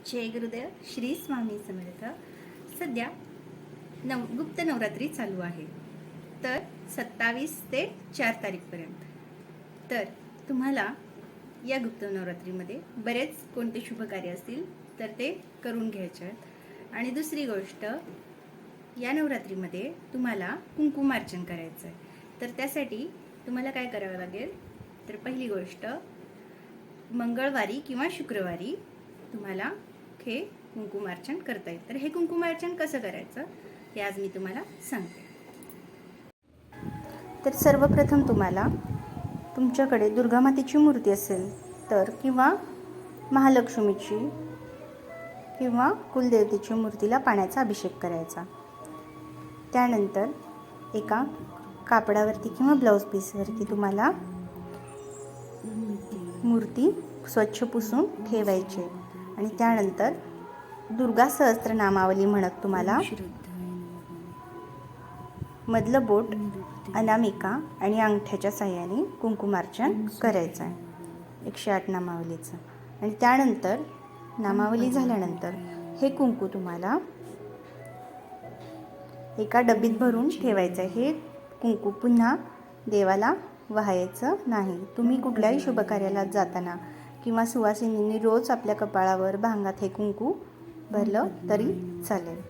जय गुरुदेव. श्री स्वामी समर्थ. सध्या गुप्त नवरात्री चालू आहे, तर 27 ते 4 तारीखपर्यंत. तर तुम्हाला या गुप्त नवरात्रीमध्ये बरेच कोणते शुभ कार्य असतील तर ते करून घ्यायचे आहेत. आणि दुसरी गोष्ट, या नवरात्रीमध्ये तुम्हाला कुंकुमार्चन करायचं आहे. तर त्यासाठी तुम्हाला काय करावं लागेल, तर पहिली गोष्ट, मंगळवारी किंवा शुक्रवारी तुम्हाला हे कुंकुमार्चन करता येईल. तर हे कुंकुमार्चन कसं करायचं ते आज मी तुम्हाला सांगते. तर सर्वप्रथम तुम्हाला तुमच्याकडे दुर्गामातेची मूर्ती असेल तर, किंवा महालक्ष्मीची किंवा कुलदेवतेची मूर्तीला पाण्याचा अभिषेक करायचा. त्यानंतर एका कापडावरती किंवा ब्लाऊज पीसवरती तुम्हाला मूर्ती स्वच्छ पुसून ठेवायची. आणि त्यानंतर दुर्गा सहस्त्रनामावली म्हणत तुम्हाला मधलं बोट अनामिका आणि अंगठ्याच्या साह्याने कुंकुमार्चन करायचं आहे 108 नामावलीचं. आणि त्यानंतर नामावली झाल्यानंतर हे कुंकू तुम्हाला एका डबीत भरून ठेवायचं आहे. हे कुंकू पुन्हा देवाला वाहायचं नाही. तुम्ही कुठल्याही शुभकार्याला जाताना किंवा सुवासिनींनी रोज आपल्या कपाळावर भांगात हे कुंकू भरलं तरी चालेल.